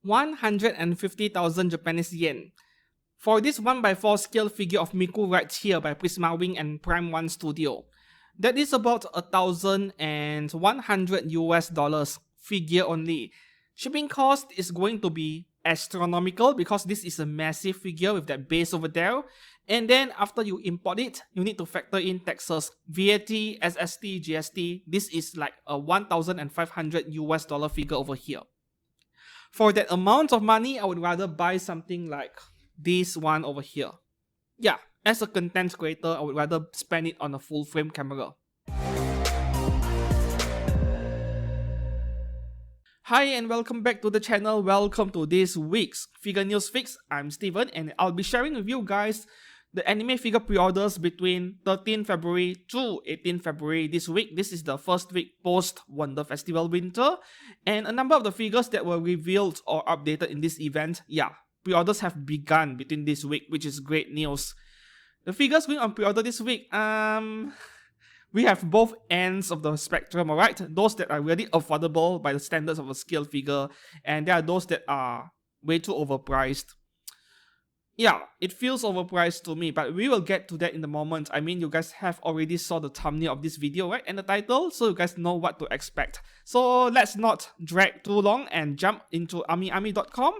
150,000 Japanese yen. For this 1x4 scale figure of Miku right here by Prisma Wing and Prime 1 Studio, that is about $1,100 figure only. Shipping cost is going to be astronomical because this is a massive figure with that base over there. And then after you import it, you need to factor in taxes, VAT, SST, GST. This is like a $1,500 figure over here. For that amount of money, I would rather buy something like this one over here. Yeah, as a content creator, I would rather spend it on a full frame camera. Hi and welcome back to the channel. Welcome to this week's Figure News Fix. I'm Steven and I'll be sharing with you guys the anime figure pre-orders between 13 February to 18 February this week. This is the first week post Wonder Festival Winter, and a number of the figures that were revealed or updated in this event, yeah, pre-orders have begun between this week, which is great news. The figures going on pre-order this week, we have both ends of the spectrum, alright? Those that are really affordable by the standards of a scale figure, and there are those that are way too overpriced. Yeah, it feels overpriced to me, but we will get to that in a moment. I mean, you guys have already saw the thumbnail of this video, right? And the title, so you guys know what to expect. So let's not drag too long and jump into AmiAmi.com.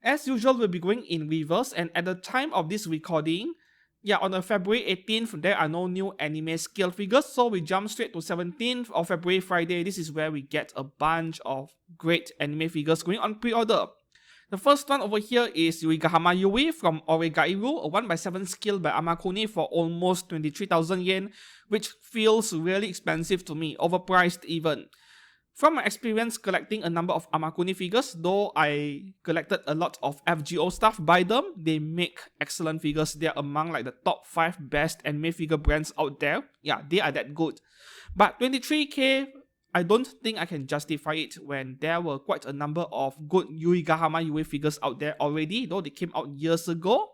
As usual, we'll be going in reverse, and at the time of this recording, yeah, on February 18th, there are no new anime scale figures, so we jump straight to 17th of February, Friday. This is where we get a bunch of great anime figures going on pre-order. The first one over here is Yuigahama Yui from Oregairu, a 1x7 scale by Amakuni for almost 23,000 yen, which feels really expensive to me, overpriced even. From my experience collecting a number of Amakuni figures, though I collected a lot of FGO stuff by them, they make excellent figures. They are among like the top 5 best anime figure brands out there. Yeah, they are that good. But 23k, I don't think I can justify it when there were quite a number of good Yuigahama Yui figures out there already, though they came out years ago.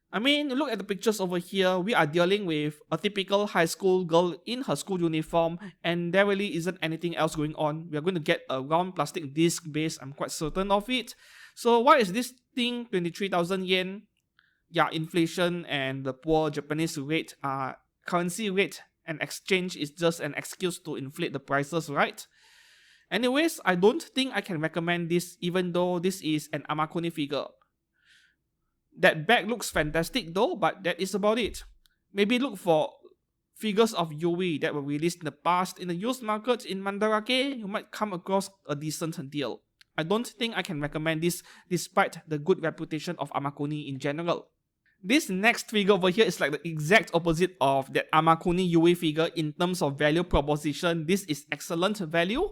I mean, look at the pictures over here. We are dealing with a typical high school girl in her school uniform, and there really isn't anything else going on. We are going to get a round plastic disc base, I'm quite certain of it. So why is this thing 23,000 yen? Yeah, inflation and the poor Japanese rate, currency rate and exchange is just an excuse to inflate the prices, right? Anyways, I don't think I can recommend this even though this is an Amakuni figure. That bag looks fantastic though, but that is about it. Maybe look for figures of Yui that were released in the past in the used market in Mandarake. You might come across a decent deal. I don't think I can recommend this despite the good reputation of Amakuni in general. This next figure over here is like the exact opposite of that Amakuni Yui figure in terms of value proposition. This is excellent value.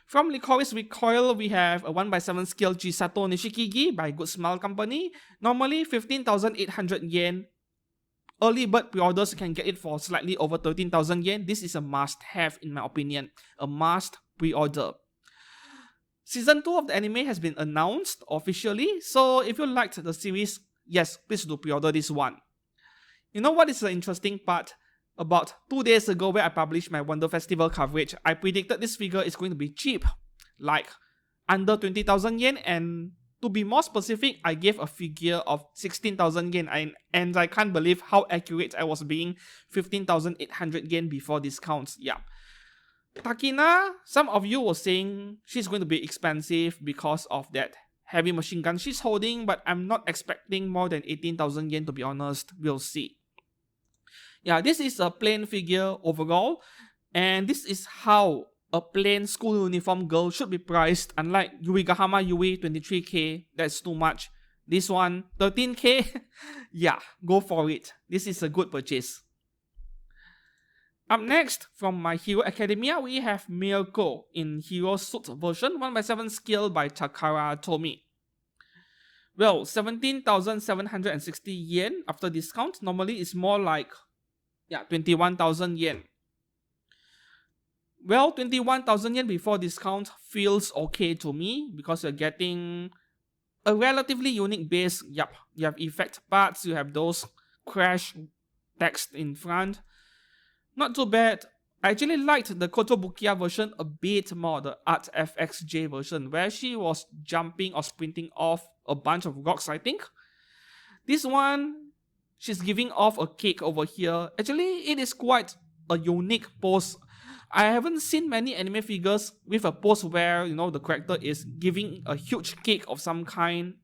From Lycoris Recoil, we have a 1x7 scale Chisato Nishikigi by Good Smile Company. Normally 15,800 yen. Early bird pre-orders, you can get it for slightly over 13,000 yen. This is a must-have in my opinion. A must pre-order. Season 2 of the anime has been announced officially. So if you liked the series, yes, please do pre-order this one. You know what is the interesting part? About 2 days ago where I published my Wonder Festival coverage, I predicted this figure is going to be cheap, like under 20,000 yen, and to be more specific, I gave a figure of 16,000 yen, and I can't believe how accurate I was being. 15,800 yen before discounts, yeah. Takina, some of you were saying she's going to be expensive because of that heavy machine gun she's holding, but I'm not expecting more than 18,000 yen to be honest. We'll see. Yeah, this is a plain figure overall, and this is how a plain school uniform girl should be priced. Unlike Yuigahama Yui 23k, that's too much. This one 13k, yeah, go for it. This is a good purchase. Up next, from My Hero Academia, we have Miyako in Hero Suit version 1x7 scale by Takara Tomy. Well, 17,760 yen after discount. Normally it's more like 21,000 yen. Well, 21,000 yen before discount feels okay to me because you're getting a relatively unique base. Yup, you have effect parts, you have those crash text in front. Not too bad. I actually liked the Kotobukiya version a bit more, the ARTFX version, where she was jumping or sprinting off a bunch of rocks, I think. This one, she's giving off a cake over here. Actually, it is quite a unique pose. I haven't seen many anime figures with a pose where, the character is giving a huge cake of some kind.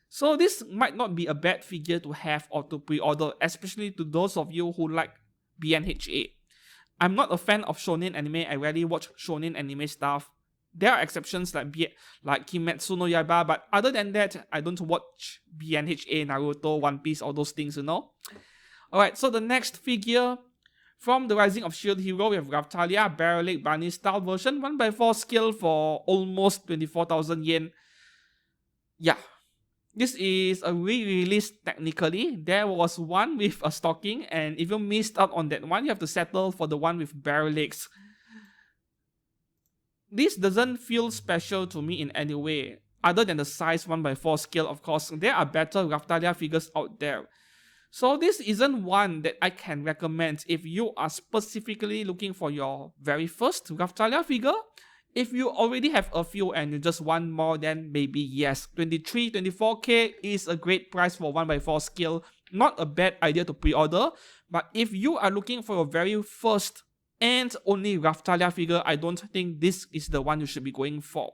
So this might not be a bad figure to have or to pre-order, especially to those of you who like BNHA. I'm not a fan of shonen anime. I rarely watch shonen anime stuff. There are exceptions like Kimetsu no Yaiba, but other than that, I don't watch BNHA, Naruto, One Piece, all those things, Alright, so the next figure from the Rising of Shield Hero, we have Raphtalia, Barrel Leg Bunny style version, 1x4 scale for almost 24,000 yen. Yeah, this is a re-release technically. There was one with a stocking, and if you missed out on that one, you have to settle for the one with barrel legs. This doesn't feel special to me in any way, other than the size 1x4 scale, of course. There are better Raphtalia figures out there. So this isn't one that I can recommend if you are specifically looking for your very first Raphtalia figure. If you already have a few and you just want more, then maybe yes. 24k is a great price for 1x4 scale. Not a bad idea to pre-order. But if you are looking for your very first and only Raphtalia figure, I don't think this is the one you should be going for.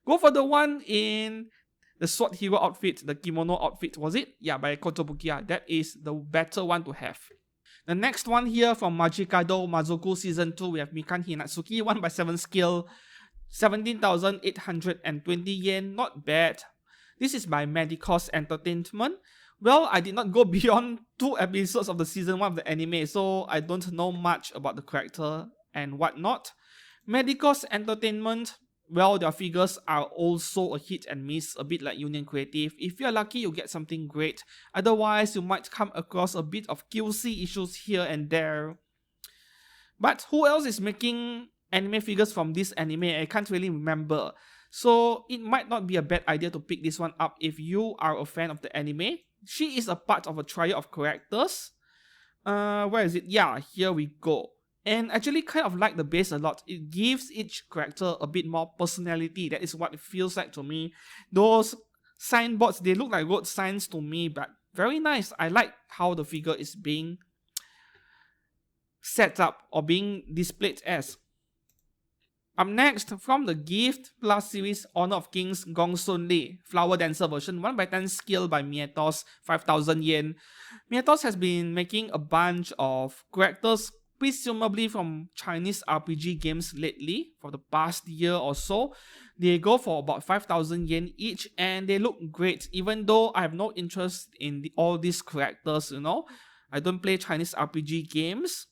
Go for the one in the Sword Hero outfit, the kimono outfit, was it? Yeah, by Kotobukiya. That is the better one to have. The next one here from Majikado Mazoku Season 2, we have Mikan Hinatsuki, 1x7 scale, 17,820 yen, not bad. This is by Medicos Entertainment. Well, I did not go beyond 2 episodes of the Season 1 of the anime, so I don't know much about the character and whatnot. Medicos Entertainment, well, their figures are also a hit and miss, a bit like Union Creative. If you're lucky, you get something great. Otherwise, you might come across a bit of QC issues here and there. But who else is making anime figures from this anime? I can't really remember. So it might not be a bad idea to pick this one up if you are a fan of the anime. She is a part of a trio of characters. Where is it? Yeah, here we go. And actually kind of like the base a lot. It gives each character a bit more personality. That is what it feels like to me. Those signboards, they look like road signs to me, but very nice. I like how the figure is being set up or being displayed as. Up next, from the Gift Plus series, Honor of Kings Gong Sun Li, Flower Dancer version, 1x10 scale by Mietos, 5,000 yen. Mietos has been making a bunch of characters presumably from Chinese RPG games lately, for the past year or so. They go for about 5,000 yen each and they look great, even though I have no interest in all these characters, I don't play Chinese RPG games.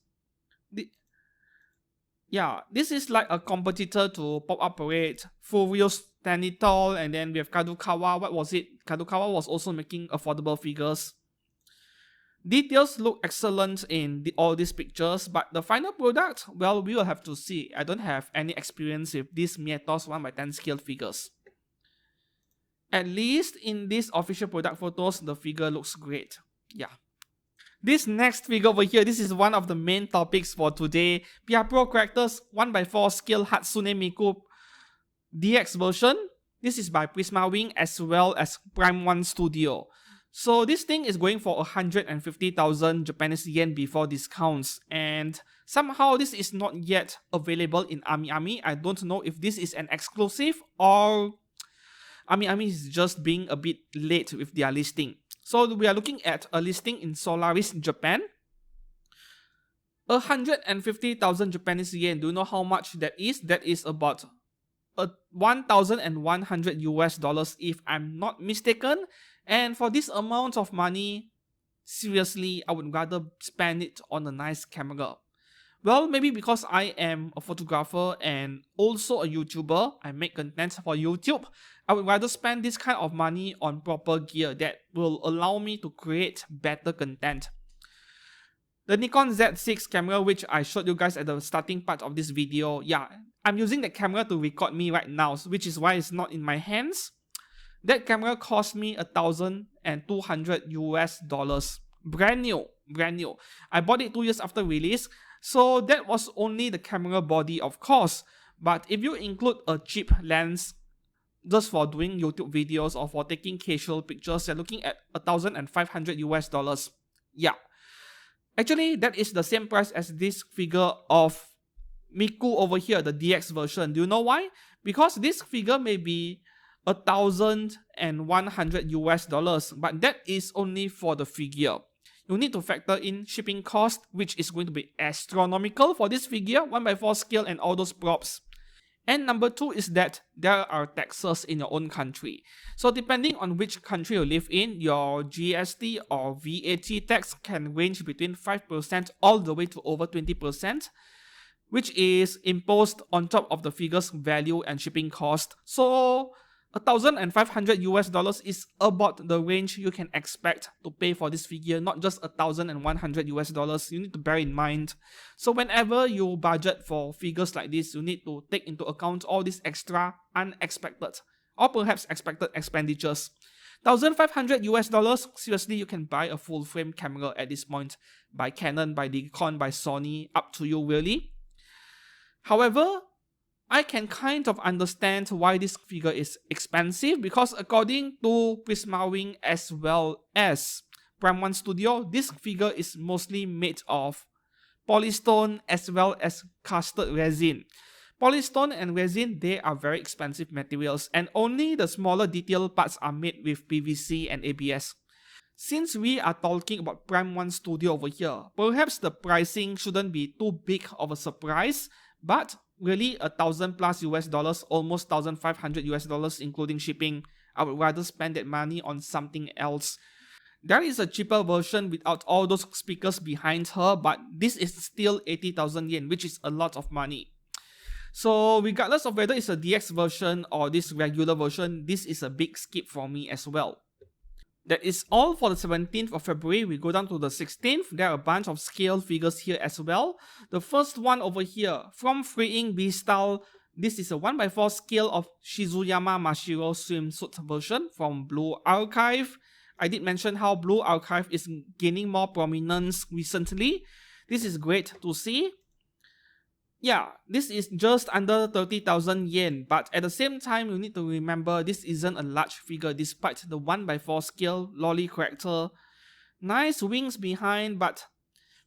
This is like a competitor to Pop-Up Parade, Furious Tanitol, and then we have Kadokawa. What was it? Kadokawa was also making affordable figures. Details look excellent in all these pictures, but the final product, well, we will have to see. I don't have any experience with these Mietos 1x10 scale figures. At least in these official product photos, the figure looks great. Yeah. This next figure over here, this is one of the main topics for today. PR Pro Characters 1x4 scale Hatsune Miku DX version. This is by Prisma Wing as well as Prime 1 Studio. So this thing is going for 150,000 Japanese yen before discounts, and somehow this is not yet available in AmiAmi. I don't know if this is an exclusive or AmiAmi is just being a bit late with their listing. So we are looking at a listing in Solaris, Japan. 150,000 Japanese yen. Do you know how much that is? That is about $1,100 if I'm not mistaken. And for this amount of money, seriously, I would rather spend it on a nice camera. Well, maybe because I am a photographer and also a YouTuber, I make content for YouTube, I would rather spend this kind of money on proper gear that will allow me to create better content. The Nikon Z6 camera, which I showed you guys at the starting part of this video, I'm using the camera to record me right now, which is why it's not in my hands. That camera cost me $1,200. Brand new. I bought it 2 years after release. So that was only the camera body, of course. But if you include a cheap lens just for doing YouTube videos or for taking casual pictures, you're looking at $1,500 US. Yeah. Actually, that is the same price as this figure of Miku over here, the DX version. Do you know why? Because this figure may be $1,100 US, but that is only for the figure. You need to factor in shipping cost, which is going to be astronomical for this figure, 1x4 scale and all those props. And number two is that there are taxes in your own country. So depending on which country you live in, your GST or VAT tax can range between 5% all the way to over 20%, which is imposed on top of the figure's value and shipping cost. So $1,500 is about the range you can expect to pay for this figure, not just $1,100. You need to bear in mind. So whenever you budget for figures like this, you need to take into account all these extra unexpected or perhaps expected expenditures. $1,500, seriously, you can buy a full frame camera at this point by Canon, by Nikon, by Sony, up to you really. However, I can kind of understand why this figure is expensive, because according to Prisma Wing as well as Prime 1 Studio, this figure is mostly made of polystone as well as casted resin. Polystone and resin, they are very expensive materials, and only the smaller detail parts are made with PVC and ABS. Since we are talking about Prime 1 Studio over here, perhaps the pricing shouldn't be too big of a surprise, but really $1,000+ US, almost $1,500 including shipping. I would rather spend that money on something else. There is a cheaper version without all those speakers behind her, but this is still 80,000 yen, which is a lot of money. So regardless of whether it's a DX version or this regular version, this is a big skip for me as well. That is all for the 17th of February. We go down to the 16th. There are a bunch of scale figures here as well. The first one over here, from Freeing B-Style, this is a 1x4 scale of Shizuyama Mashiro swimsuit version from Blue Archive. I did mention how Blue Archive is gaining more prominence recently. This is great to see. Yeah, this is just under 30,000 yen, but at the same time, you need to remember this isn't a large figure despite the 1x4 scale lolly character. Nice wings behind, but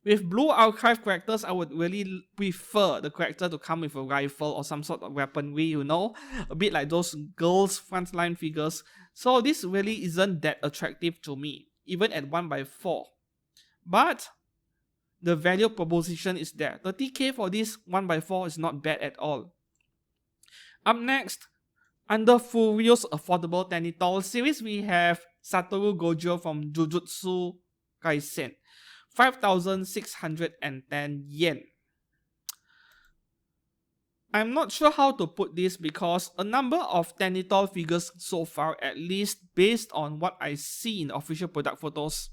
with Blue Archive characters, I would really prefer the character to come with a rifle or some sort of weaponry, you know, a bit like those girls' frontline figures. So this really isn't that attractive to me, even at 1x4. But the value proposition is there. 30k for this 1x4 is not bad at all. Up next, under Furio's affordable Tenitol series, we have Satoru Gojo from Jujutsu Kaisen. 5,610 yen. I'm not sure how to put this because a number of Tenitol figures so far, at least based on what I see in official product photos,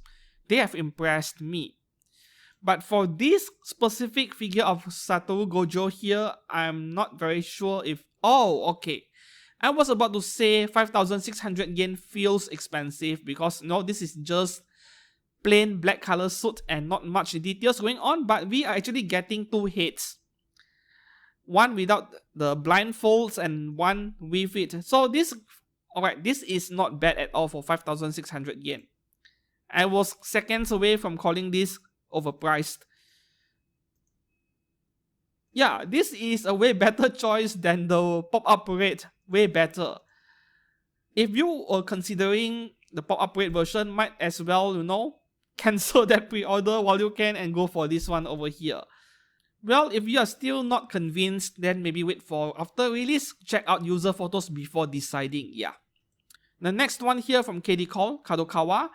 they have impressed me. But for this specific figure of Satoru Gojo here, I'm not very sure if... Oh, okay. I was about to say 5,600 yen feels expensive because, no, this is just plain black color suit and not much details going on, but we are actually getting two heads. One without the blindfolds and one with it. So this... Alright, this is not bad at all for 5,600 yen. I was seconds away from calling this overpriced. Yeah, this is a way better choice than the pop-up parade. Way better. If you are considering the pop-up parade version, might as well, you know, cancel that pre-order while you can and go for this one over here. Well, if you are still not convinced, then maybe wait for after release, check out user photos before deciding. Yeah. The next one here from KD Call, Kadokawa.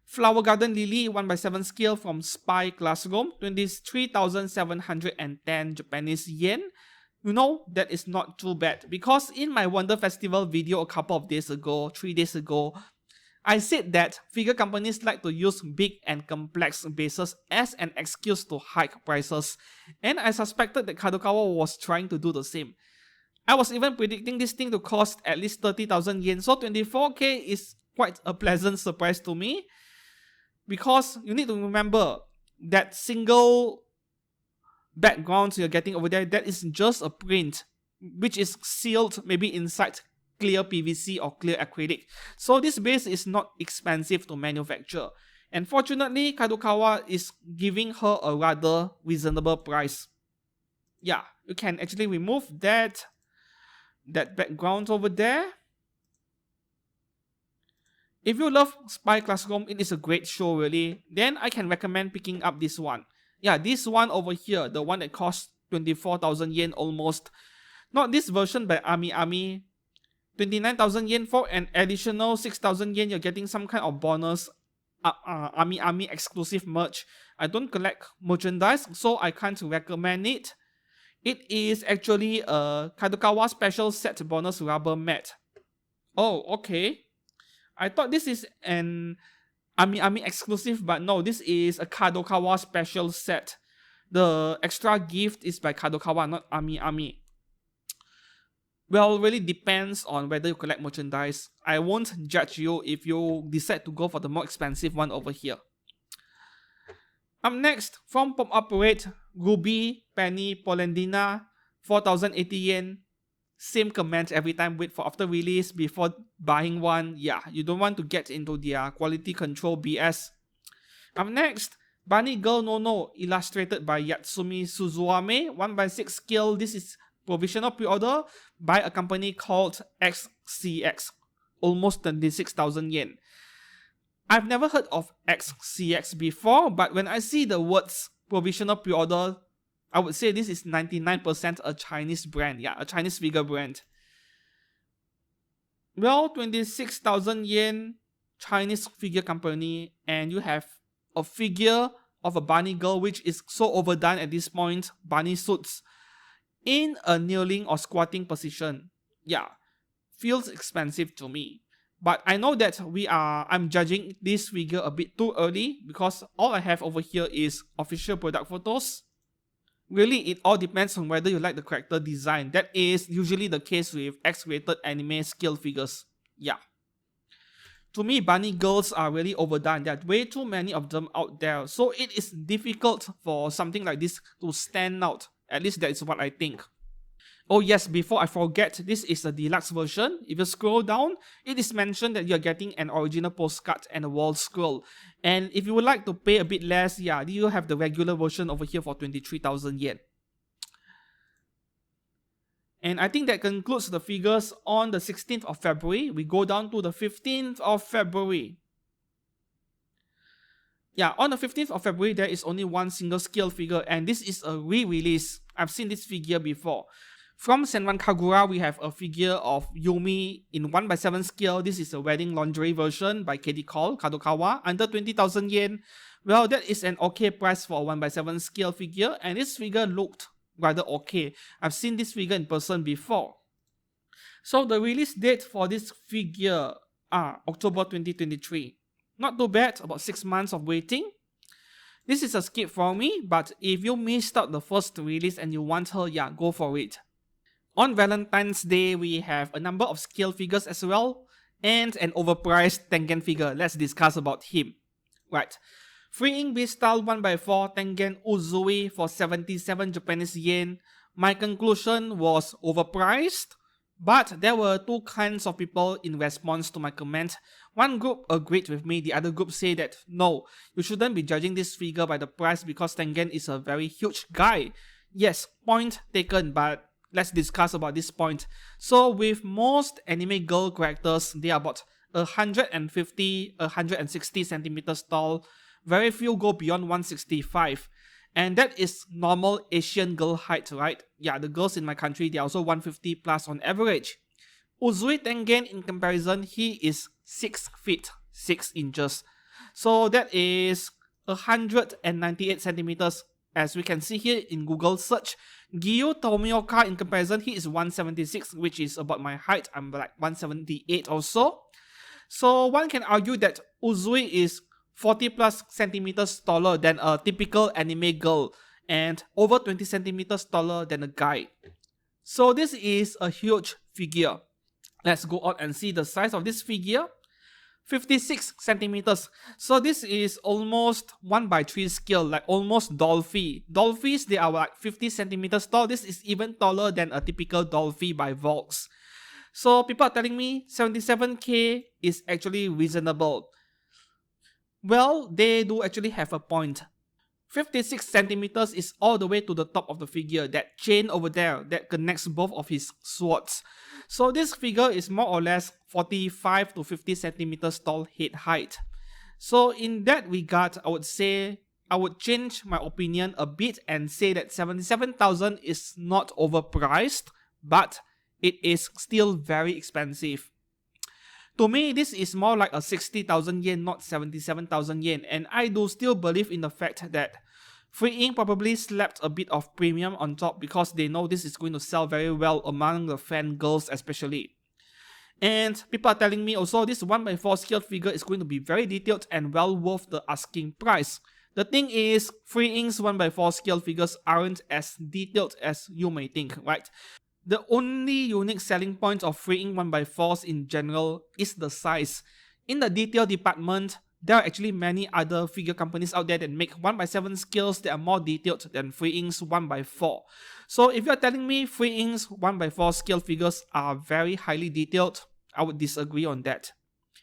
Flower Garden Lily 1x7 scale from Spy Classroom, 23,710 Japanese yen. You know, that is not too bad because in my Wonder Festival video a couple of days ago, 3 days ago, I said that figure companies like to use big and complex bases as an excuse to hike prices, and I suspected that Kadokawa was trying to do the same. I was even predicting this thing to cost at least 30,000 yen, so 24k is quite a pleasant surprise to me. Because you need to remember that single background you're getting over there, that is just a print, which is sealed maybe inside clear PVC or clear acrylic. So this base is not expensive to manufacture. And fortunately, Kadokawa is giving her a rather reasonable price. Yeah, you can actually remove that background over there. If you love Spy Classroom, it is a great show really, then I can recommend picking up this one. Yeah, this one over here, the one that costs 24,000 yen almost. Not this version by Ami. 29,000 yen for an additional 6,000 yen, you're getting some kind of bonus Ami exclusive merch. I don't collect merchandise, so I can't recommend it. It is actually a Kadokawa special set bonus rubber mat. Oh, okay. I thought this is an Ami exclusive, but no, this is a Kadokawa special set. The extra gift is by Kadokawa, not Ami. Well, really depends on whether you collect merchandise. I won't judge you if you decide to go for the more expensive one over here. Up next, from Pop-Up Parade, Ruby, Penny, Polendina, 4,080 yen. Same comment every time, wait for after release before buying one. Yeah, you don't want to get into their quality control BS. Up next, Bunny Girl No, illustrated by Yatsumi Suzuame, 1/6 scale. This is provisional pre-order by a company called XCX, almost 26,000 yen. I've never heard of XCX before, but when I see the words provisional pre-order, I would say this is 99% a Chinese brand. Yeah, a Chinese figure brand. Well, 26,000 yen, Chinese figure company, and you have a figure of a bunny girl which is so overdone at this point, bunny suits, in a kneeling or squatting position. Yeah, feels expensive to me. But I know that I'm judging this figure a bit too early because all I have over here is official product photos. Really, it all depends on whether you like the character design. That is usually the case with X-rated anime scale figures. Yeah. To me, bunny girls are really overdone. There are way too many of them out there. So it is difficult for something like this to stand out. At least that is what I think. Oh yes, before I forget, this is the deluxe version. If you scroll down, it is mentioned that you're getting an original postcard and a wall scroll. And if you would like to pay a bit less, yeah, you have the regular version over here for 23,000 yen. And I think that concludes the figures on the 16th of February. We go down to the 15th of February. Yeah, on the 15th of February, there is only one single scale figure, and this is a re-release. I've seen this figure before. From Senran Kagura, we have a figure of Yumi in 1/7 scale. This is a wedding lingerie version by KD Call, Kadokawa, under 20,000 yen. Well, that is an okay price for a 1/7 scale figure, and this figure looked rather okay. I've seen this figure in person before. So the release date for this figure are October 2023. Not too bad, about 6 months of waiting. This is a skip for me, but if you missed out the first release and you want her, yeah, go for it. On Valentine's Day, we have a number of scale figures as well, and an overpriced Tengen figure. Let's discuss about him. Right. Freeing Beastyle 1/4 Tengen Uzui for 77 Japanese yen. My conclusion was overpriced, but there were two kinds of people in response to my comment. One group agreed with me, the other group said that no, you shouldn't be judging this figure by the price because Tengen is a very huge guy. Yes, point taken, but let's discuss about this point. So with most anime girl characters, they are about 150, 160 centimeters tall. Very few go beyond 165. And that is normal Asian girl height, right? Yeah, the girls in my country, they are also 150 plus on average. Uzui Tengen, in comparison, he is 6 feet 6 inches. So that is 198 centimeters. As we can see here in Google search. Gyu Tomioka, in comparison, he is 176, which is about my height. I'm like 178 or so. So one can argue that Uzui is 40 plus centimeters taller than a typical anime girl and over 20 centimeters taller than a guy. So this is a huge figure. Let's go on and see the size of this figure. 56 centimeters. So this is almost 1/3 scale, like almost Dolphy. Dolphys, they are like 50 centimeters tall. This is even taller than a typical Dolphy by Volks. So people are telling me 77k is actually reasonable. Well, they do actually have a point. 56 centimeters is all the way to the top of the figure, that chain over there that connects both of his swords. So this figure is more or less 45 to 50 centimeters tall head height. So in that regard, I would say I would change my opinion a bit and say that 77,000 is not overpriced, but it is still very expensive. To me, this is more like a 60,000 yen, not 77,000 yen, and I do still believe in the fact that Free Ink probably slapped a bit of premium on top because they know this is going to sell very well among the fangirls especially. And people are telling me also this 1/4 scale figure is going to be very detailed and well worth the asking price. The thing is, Free Ink's 1/4 scale figures aren't as detailed as you may think, right? The only unique selling point of Free Ink 1/4s in general is the size. In the detail department, there are actually many other figure companies out there that make 1/7 scales that are more detailed than Free Ink's 1/4. So if you're telling me Free Ink's 1/4 scale figures are very highly detailed, I would disagree on that.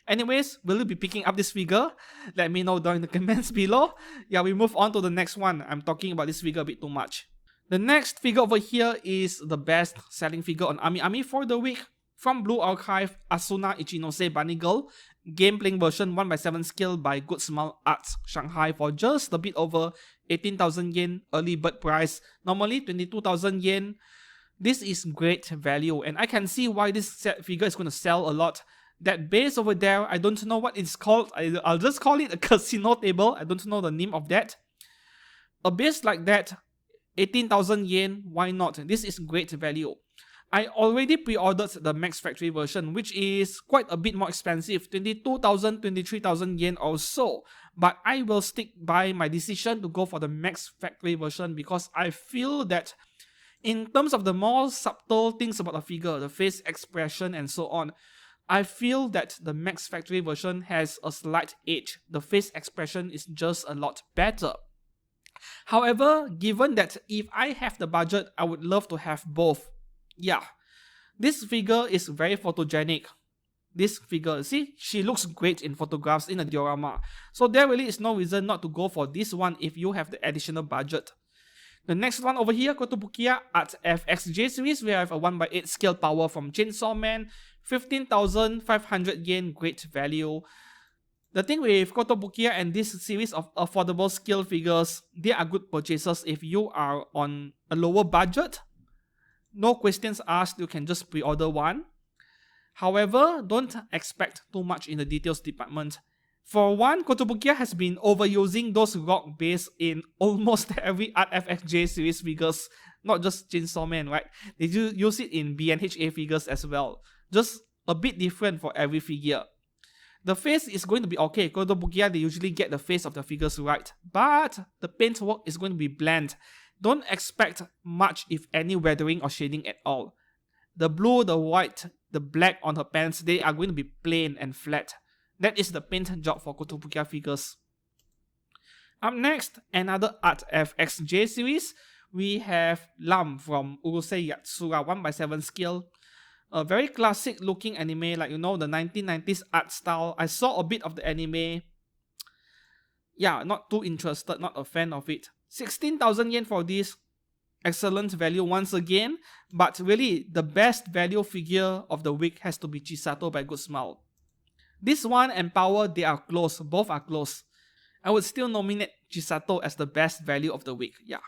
Anyways, will you be picking up this figure? Let me know down in the comments below. Yeah, we move on to the next one. I'm talking about this figure a bit too much. The next figure over here is the best selling figure on Ami for the week. From Blue Archive, Asuna Ichinose Bunny Girl, game playing version 1/7 scale by Good Smile Arts Shanghai for just a bit over 18,000 yen early bird price, normally 22,000 yen. This is great value and I can see why this figure is going to sell a lot. That base over there, I don't know what it's called. I'll just call it a casino table. I don't know the name of that. A base like that, 18,000 yen, why not? This is great value. I already pre-ordered the Max Factory version, which is quite a bit more expensive, 22,000, 23,000 yen or so. But I will stick by my decision to go for the Max Factory version because I feel that in terms of the more subtle things about the figure, the face expression and so on, I feel that the Max Factory version has a slight edge. The face expression is just a lot better. However, given that if I have the budget, I would love to have both. Yeah, this figure is very photogenic. This figure, see, she looks great in photographs in a diorama. So there really is no reason not to go for this one if you have the additional budget. The next one over here, Kotobukiya ARTFX J series, we have a 1/8 scale power from Chainsaw Man, 15,500 yen, great value. The thing with Kotobukiya and this series of affordable scale figures, they are good purchases if you are on a lower budget. No questions asked, you can just pre-order one. However, don't expect too much in the details department. For one, Kotobukiya has been overusing those rock base in almost every ARTFXJ series figures, not just Chainsaw Man, right? They do use it in BNHA figures as well. Just a bit different for every figure. The face is going to be okay. Kotobukiya, they usually get the face of the figures right, but the paintwork is going to be bland. Don't expect much, if any, weathering or shading at all. The blue, the white, the black on her pants, they are going to be plain and flat. That is the paint job for Kotobukiya figures. Up next, another ARTFX J series. We have Lam from Urusei Yatsura 1/7 scale. A very classic looking anime, like, you know, the 1990s art style. I saw a bit of the anime. Yeah, not too interested, not a fan of it. 16,000 yen for this. Excellent value once again. But really, the best value figure of the week has to be Chisato by Good Smile. This one and Power, they are close. Both are close. I would still nominate Chisato as the best value of the week. Yeah.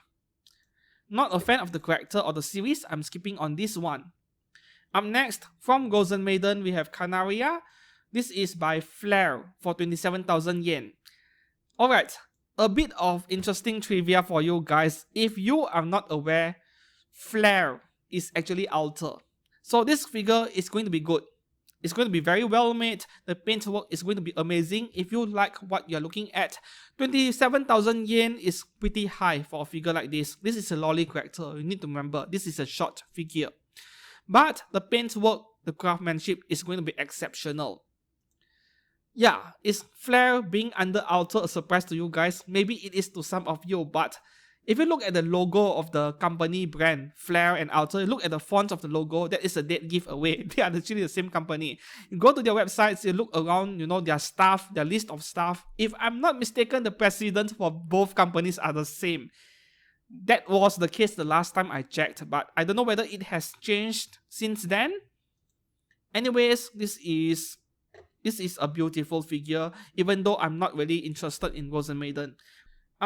Not a fan of the character or the series. I'm skipping on this one. Up next, from Gozen Maiden, we have Canaria. This is by Flare for 27,000 yen. Alright, a bit of interesting trivia for you guys. If you are not aware, Flare is actually Alter. So this figure is going to be good. It's going to be very well made. The paintwork is going to be amazing. If you like what you're looking at, 27,000 yen is pretty high for a figure like this. This is a lolly character. You need to remember, this is a short figure. But the paintwork, the craftsmanship is going to be exceptional. Yeah, is Flare being under Alter a surprise to you guys? Maybe it is to some of you, but if you look at the logo of the company brand, Flare and Alter, look at the font of the logo, that is a dead giveaway. They are actually the same company. You go to their websites, you look around, their staff, their list of staff. If I'm not mistaken, the president for both companies are the same. That was the case the last time I checked, but I don't know whether it has changed since then. Anyways, this is a beautiful figure, even though I'm not really interested in Rosen Maiden.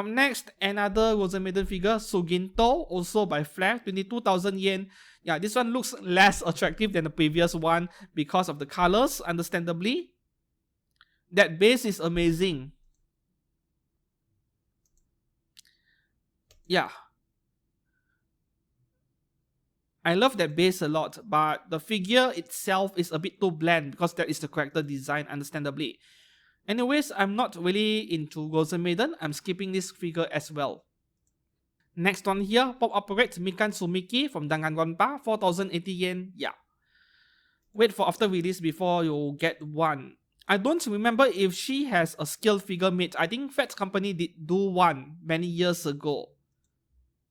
Next, another Rosen Maiden figure, Suginto, also by Flare, 22,000 yen. Yeah, this one looks less attractive than the previous one because of the colors, understandably. That base is amazing. Yeah. I love that base a lot, but the figure itself is a bit too bland because that is the character design, understandably. Anyways, I'm not really into Rosen Maiden. I'm skipping this figure as well. Next one here, Pop Operate Mikan Sumiki from Danganronpa, 4,080 yen. Yeah. Wait for after release before you get one. I don't remember if she has a scale figure made. I think Fat Company did do one many years ago.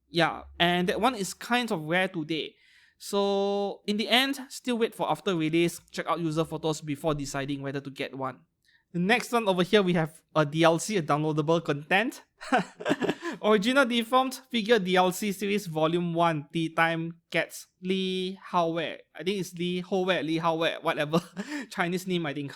Yeah, and that one is kind of rare today. So in the end, still wait for after release, check out user photos before deciding whether to get one. The next one over here, we have a DLC, a downloadable content. Original Deformed Figure DLC Series Volume 1, Tea Time Cats, Lee Howare. I think it's Lee Howare, whatever. Chinese name, I think.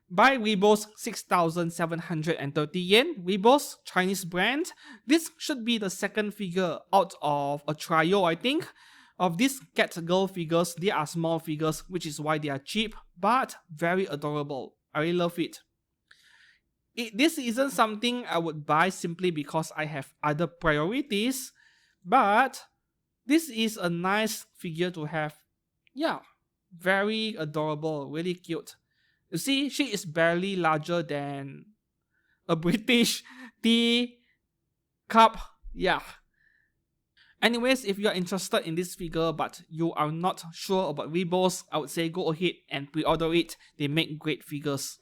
By Weebos, 6,730 yen. Weebos, Chinese brand. This should be the second figure out of a trio, I think. Of these cat girl figures, they are small figures, which is why they are cheap, but very adorable. I really love it. This isn't something I would buy simply because I have other priorities, but this is a nice figure to have. Yeah, very adorable, really cute. You see, she is barely larger than a British tea cup. Yeah. Anyways, if you are interested in this figure but you are not sure about Weebos, I would say go ahead and pre-order it. They make great figures.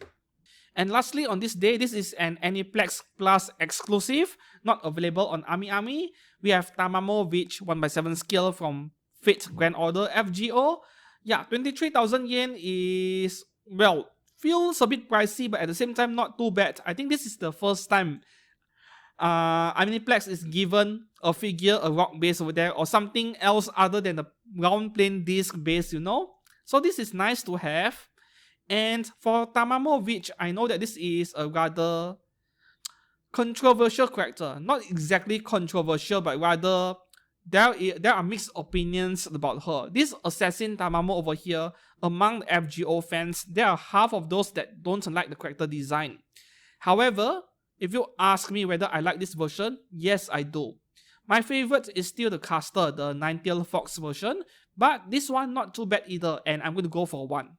And lastly, on this day, this is an Aniplex Plus exclusive, not available on AmiAmi. We have Tamamo Vitch 1/7 scale from Fate Grand Order FGO. Yeah, 23,000 yen is, well, feels a bit pricey, but at the same time, not too bad. I think this is the first time Aniplex is given a figure, a rock base over there, or something else other than the round plain disc base, So this is nice to have. And for Tamamo Vitch, I know that this is a rather controversial character. Not exactly controversial, but rather there are mixed opinions about her. This assassin Tamamo over here, among the FGO fans, there are half of those that don't like the character design. However, if you ask me whether I like this version, yes, I do. My favorite is still the caster, the Ninetale Fox version, but this one not too bad either, and I'm going to go for one.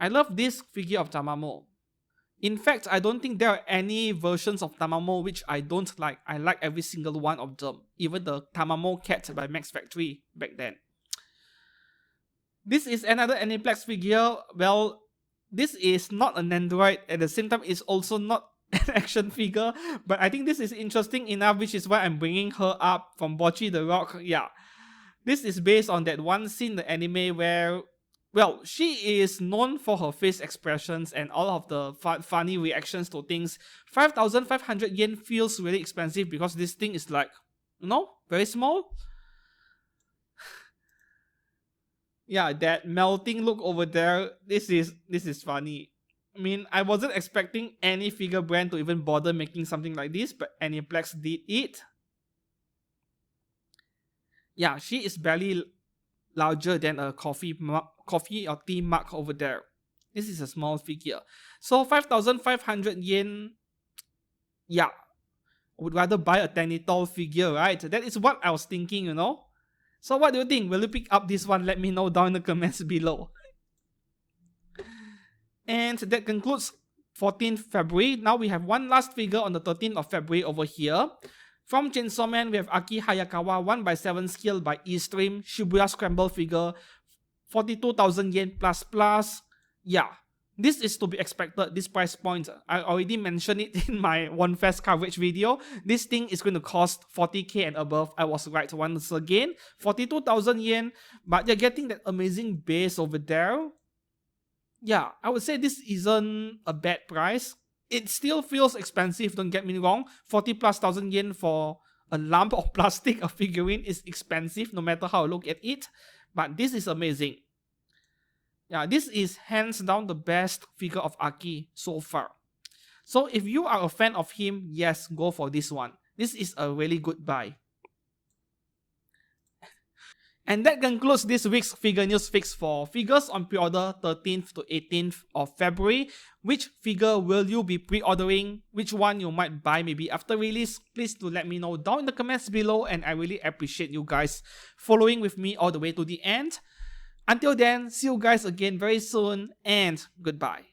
I love this figure of Tamamo. In fact, I don't think there are any versions of Tamamo which I don't like. I like every single one of them, even the Tamamo cat by Max Factory back then. This is another Aniplex figure. Well, this is not an android, at the same time it's also not an action figure, but I think this is interesting enough, which is why I'm bringing her up from Bocchi the Rock. Yeah, this is based on that one scene in the anime where, well, she is known for her face expressions and all of the funny reactions to things. 5,500 yen feels really expensive because this thing is like, very small. Yeah, that melting look over there, this is funny. I mean, I wasn't expecting any figure brand to even bother making something like this, but Aniplex did it. Yeah, she is barely larger than a coffee or tea mug over there. This is a small figure. So 5,500 yen, yeah, I would rather buy a tall figure, right? That is what I was thinking, So what do you think? Will you pick up this one? Let me know down in the comments below. And that concludes 14th February. Now we have one last figure on the 13th of February over here. From Chainsaw Man, we have Aki Hayakawa 1/7 scale by Eastream, Shibuya Scramble figure, 42,000 yen plus. Yeah, This is to be expected, this price point. I already mentioned it in my One Fest coverage video. This thing is going to cost 40k and above. I was right once again. 42,000 yen. But you're getting that amazing base over there. Yeah, I would say this isn't a bad price. It still feels expensive, don't get me wrong. 40 plus thousand yen for a lump of plastic, a figurine, is expensive no matter how I look at it. But this is amazing. Yeah, this is hands down the best figure of Aki so far. So if you are a fan of him, yes, go for this one. This is a really good buy. And that concludes this week's Figure News Fix for figures on pre-order 13th to 18th of February. Which figure will you be pre-ordering? Which one you might buy maybe after release? Please do let me know down in the comments below, and I really appreciate you guys following with me all the way to the end. Until then, see you guys again very soon, and goodbye.